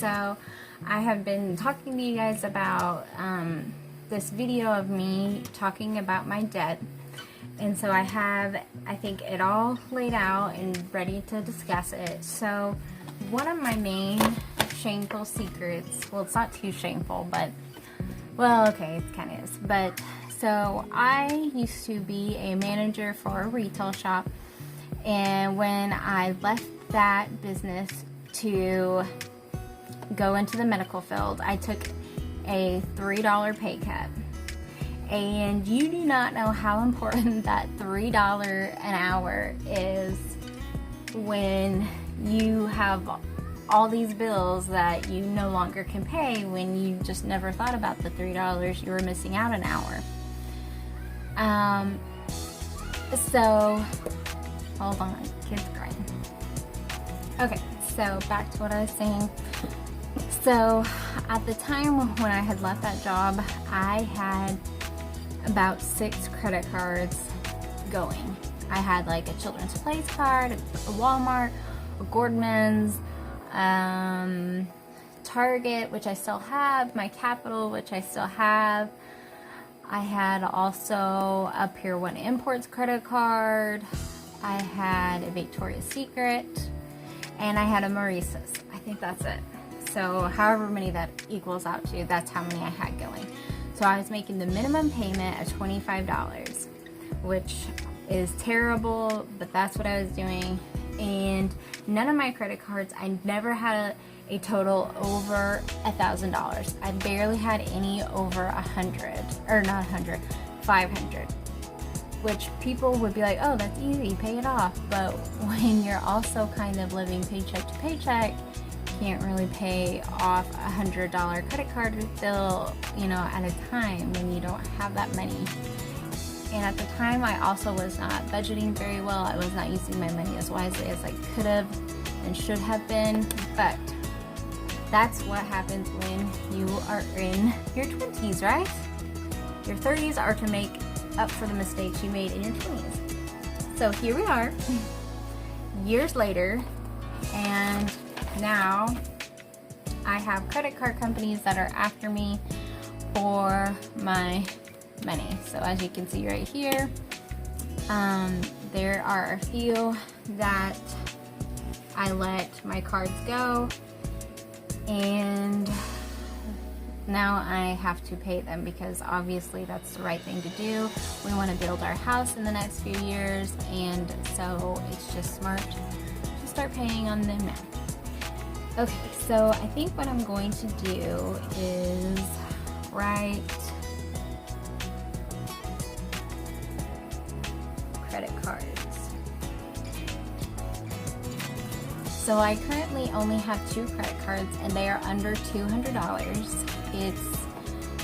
So I have been talking to you guys about this video of me talking about my debt. And so I have, I think, it all laid out and ready to discuss it. So one of my main shameful secrets, well, it's not too shameful, but, well, okay, it kind of is. But, so I used to be a manager for a retail shop. And when I left that business to go into the medical field, I took a $3 pay cut. And you do not know how important that $3 an hour is when you have all these bills that you no longer can pay, when you just never thought about the $3 you were missing out an hour. So, hold on, kid's crying. Okay, so back to what I was saying. So, at the time when I had left that job, I had about 6 credit cards going. I had like a Children's Place card, a Walmart, a Gordman's, Target, which I still have, my Capital, which I still have. I had also a Pier 1 Imports credit card. I had a Victoria's Secret, and I had a Maurice's. I think that's it. So however many that equals out to, that's how many I had going. So I was making the minimum payment of $25, which is terrible, but that's what I was doing. And none of my credit cards, I never had a total over $1,000. I barely had any over 100, or not 100, 500. Which people would be like, oh, that's easy, pay it off. But when you're also kind of living paycheck to paycheck, can't really pay off a $100 credit card bill, you know, at a time when you don't have that money. And at the time, I also was not budgeting very well. I was not using my money as wisely as I could have and should have been. But that's what happens when you are in your 20s, right? Your 30s are to make up for the mistakes you made in your 20s. So here we are, years later, and now I have credit card companies that are after me for my money. So as you can see right here, there are a few that I let my cards go, and now I have to pay them because obviously that's the right thing to do. We want to build our house in the next few years, and so it's just smart to start paying on them now. Okay, so I think what I'm going to do is write credit cards. So I currently only have 2 credit cards, and they are under $200. It's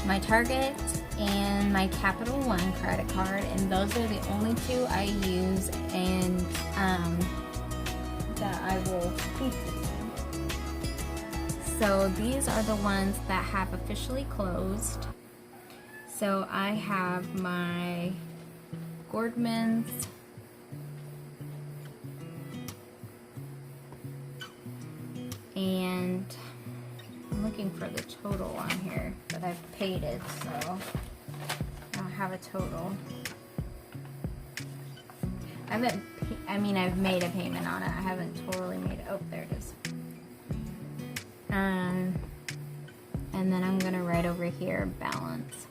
my Target and my Capital One credit card, and those are the only 2 I use and that I will keep. So these are the ones that have officially closed. So I have my Gordman's, and I'm looking for the total on here, but I've paid it, so I don't have a total. I've made a payment on it. I haven't totally made it. Oh, there it is. And then I'm gonna write over here balance.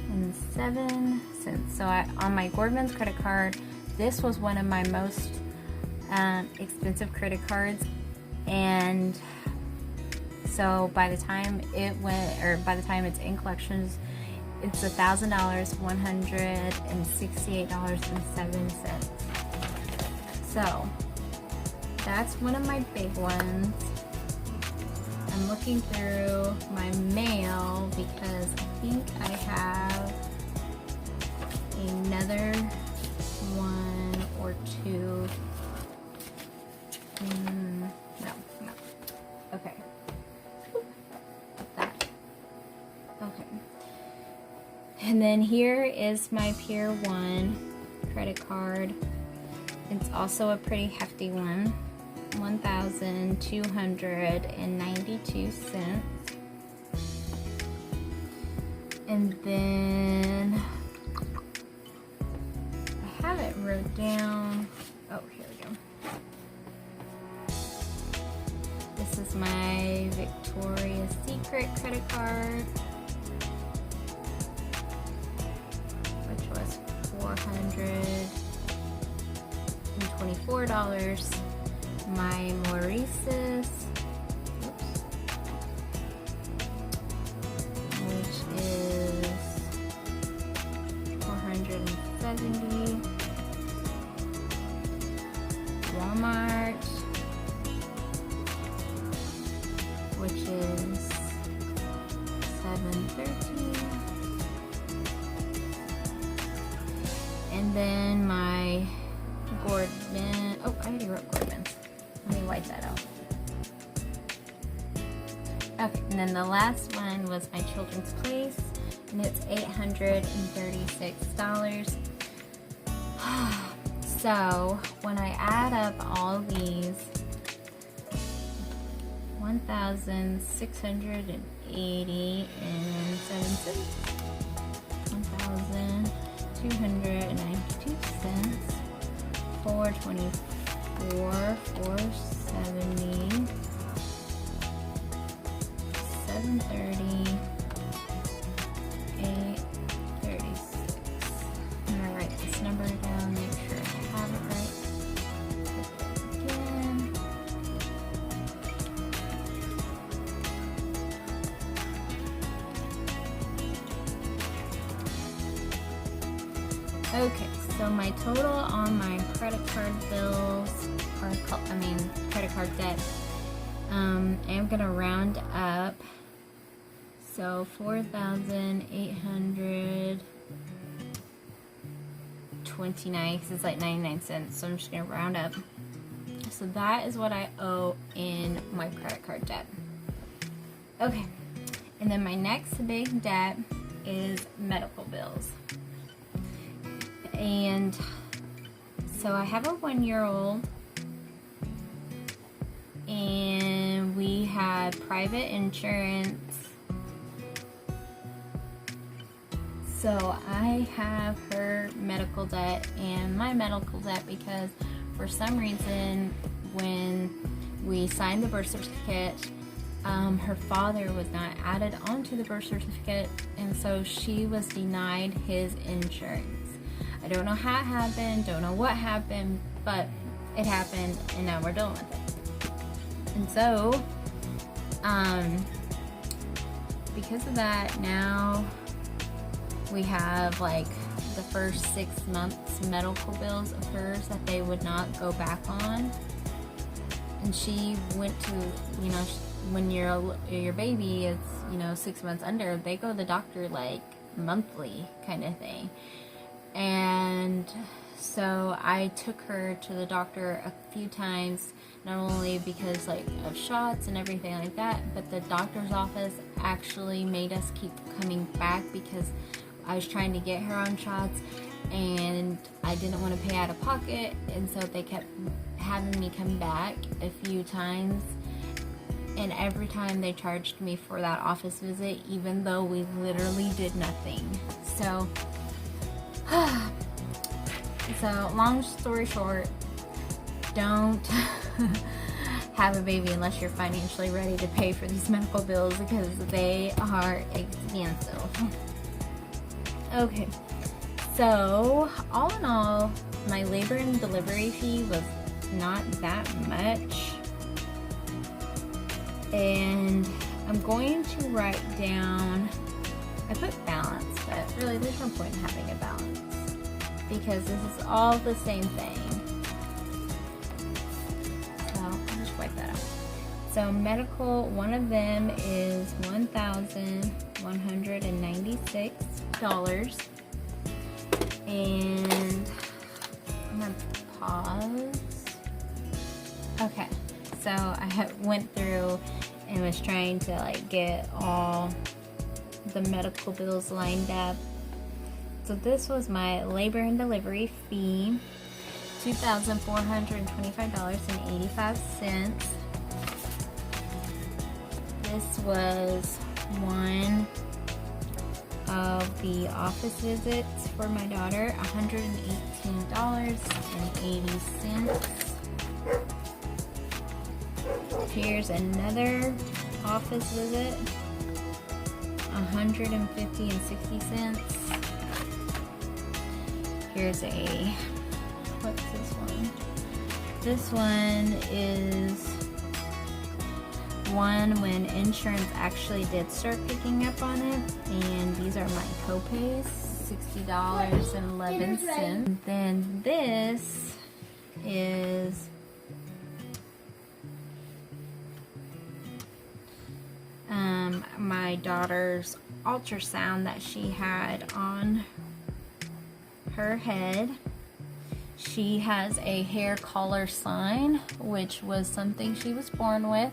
And 7 cents. So on my Gordman's credit card, this was one of my most expensive credit cards, and so by the time it's in collections, it's $1,000, $168.07. So that's one of my big ones. I'm looking through my mail because I think I have another 1 or 2. No. Okay. That. Okay. And then here is my Pier 1 credit card. It's also a pretty hefty one, $1,292. And then I have it wrote down. Oh, here we go. This is my Victoria's Secret credit card, which was $424. My Maurice's, which is $470. Walmart, which is $713. And then my Gordman. Oh, I already wrote Gordman. Let me wipe that out. Okay, and then the last one was my Children's Place, and it's $836. So when I add up all these, 1,680 and 7 cents, 1,292 cents, 424, 470, 730, 836. I'm gonna write this number down, make sure I have it right. Again. Okay, so my total on my credit card bills, or credit card debt, I'm gonna round up. So 4,829, because it's like 99 cents. So I'm just gonna round up. So that is what I owe in my credit card debt. Okay, and then my next big debt is medical bills. And so I have a 1-year-old, and we had private insurance. So I have her medical debt and my medical debt because for some reason when we signed the birth certificate, her father was not added onto the birth certificate, and so she was denied his insurance. I don't know how it happened, don't know what happened, but it happened, and now we're dealing with it. And so, because of that, now we have like the first 6 months medical bills of hers that they would not go back on. And she went to, when your baby is, 6 months under, they go to the doctor like monthly kind of thing. And so I took her to the doctor a few times, not only because of shots and everything like that, but the doctor's office actually made us keep coming back because I was trying to get her on shots and I didn't want to pay out of pocket, and so they kept having me come back a few times, and every time they charged me for that office visit even though we literally did nothing. So long story short, don't have a baby unless you're financially ready to pay for these medical bills because they are expensive. Okay, so all in all, my labor and delivery fee was not that much. And I'm going to write down, I put balance, but really there's no point in having a balance because this is all the same thing. So I'll just wipe that out. So medical, one of them is $1,196. And I'm gonna pause. Okay, so I went through and was trying to get all the medical bills lined up, So this was my labor and delivery fee, $2,425.85. This was one of the office visits for my daughter, $118.80. Here's another office visit, $150.60. Here's a, what's this one? This one is one when insurance actually did start picking up on it, and these are my co-pays, $60.11. And then this is my daughter's ultrasound that she had on her head. She has a hair color sign, which was something she was born with.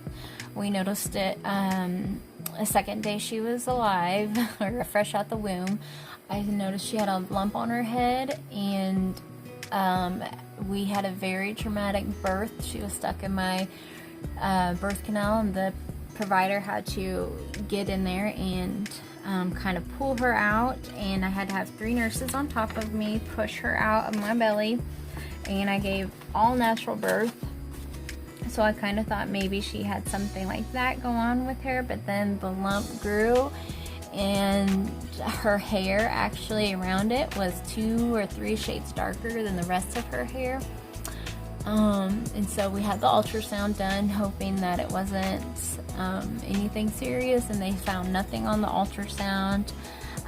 We noticed it a second day she was alive, or fresh out the womb. I noticed she had a lump on her head, and we had a very traumatic birth. She was stuck in my birth canal, and the provider had to get in there and kind of pull her out, and I had to have 3 nurses on top of me push her out of my belly, and I gave all natural birth. So I kind of thought maybe she had something like that go on with her, but then the lump grew, and her hair actually around it was 2 or 3 shades darker than the rest of her hair. And so we had the ultrasound done, hoping that it wasn't anything serious, and they found nothing on the ultrasound.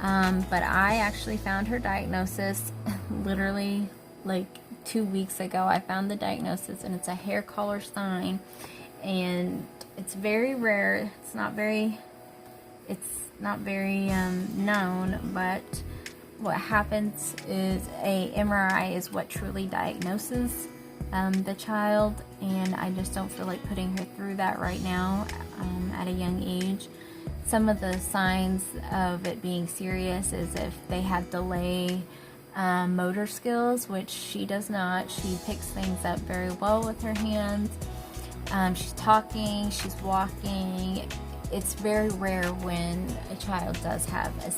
But I actually found her diagnosis literally like 2 weeks ago. I found the diagnosis, and it's a hair color sign, and it's very rare. It's not very known, but what happens is a MRI is what truly diagnoses the child, and I just don't feel like putting her through that right now at a young age. Some of the signs of it being serious is if they have delay motor skills, which she does not. She picks things up very well with her hands. She's talking, she's walking. It's very rare when a child does have a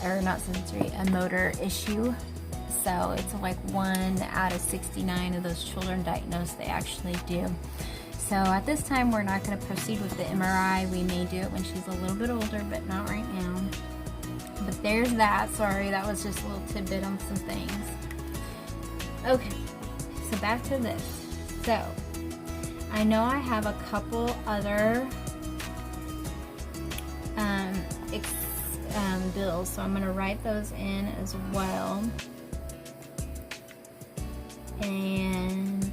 a motor issue. So it's like 1 out of 69 of those children diagnosed, they actually do. So at this time, we're not going to proceed with the MRI. We may do it when she's a little bit older, but not right now. But there's that. Sorry, that was just a little tidbit on some things. Okay, so back to this. So I know I have a couple other bills, so I'm going to write those in as well. And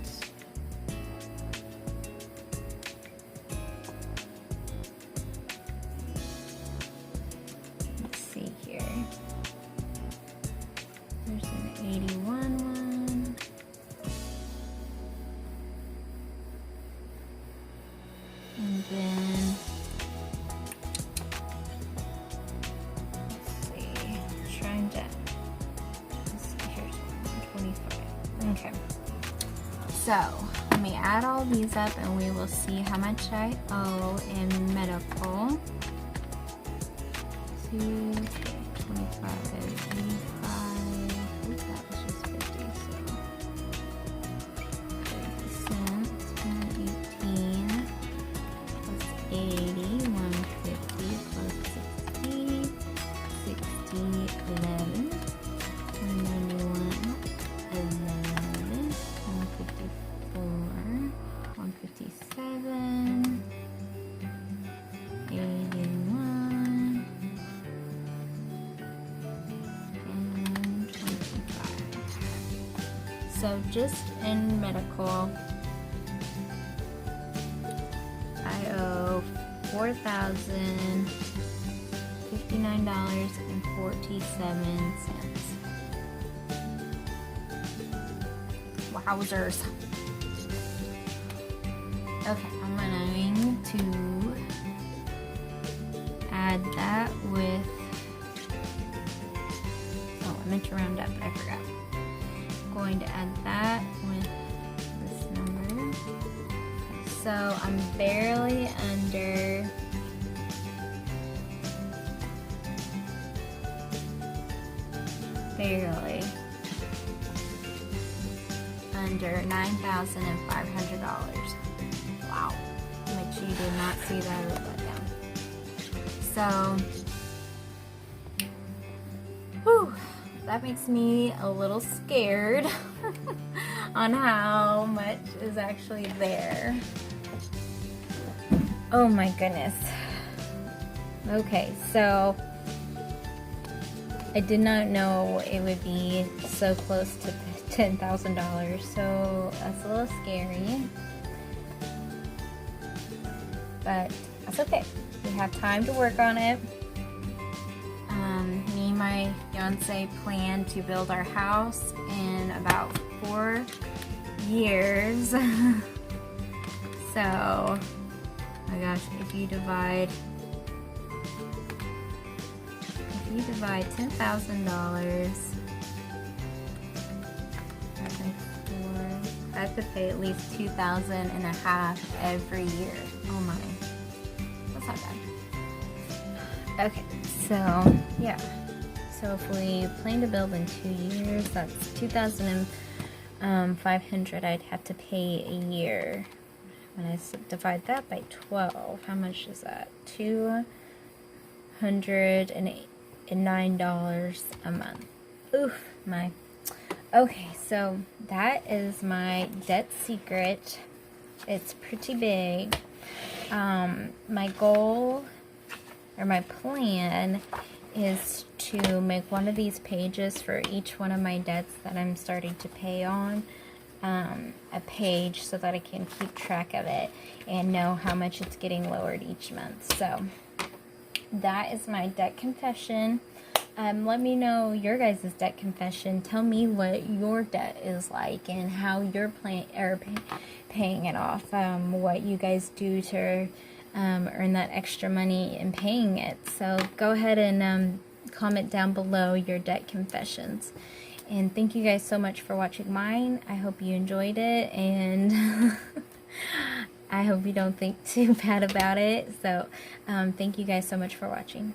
let's see here. There's an 81 one. And then let's see. Trying to here's 125. Okay, so let me add all these up, and we will see how much I owe in medical. 2, 25, 85. Oops, that was just 50, so 30 cents, 118 plus 80, 150 plus 60, 60, 11, 191, 11. 157, 81, and 25. So just in medical, I owe $4,059.47. Wowzers. Okay, I'm going to add that with meant to round up, but I forgot. I'm going to add that with this number. So I'm barely under $9,500. Wow. Make sure you did not see that. I wrote that down. So, whew, that makes me a little scared on how much is actually there. Oh my goodness. Okay, so I did not know it would be so close to $10,000, so that's a little scary. But that's okay. We have time to work on it. Me and my fiance plan to build our house in about 4 years. So, oh my gosh, if you divide $10,000, I have to pay at least $2,500 every year. Oh my, that's not bad. Okay, so yeah, so if we plan to build in 2 years, that's $2,500 I'd have to pay a year. When I divide that by 12, how much is that? $209 a month. Oof, my. Okay, so that is my debt secret. It's pretty big. My goal, or my plan, is to make one of these pages for each one of my debts that I'm starting to pay on. A page so that I can keep track of it and know how much it's getting lowered each month. So that is my debt confession. Let me know your guys' debt confession. Tell me what your debt is like and how you're paying it off. What you guys do to earn that extra money and paying it. So go ahead and comment down below your debt confessions. And thank you guys so much for watching mine. I hope you enjoyed it, and I hope you don't think too bad about it. So thank you guys so much for watching.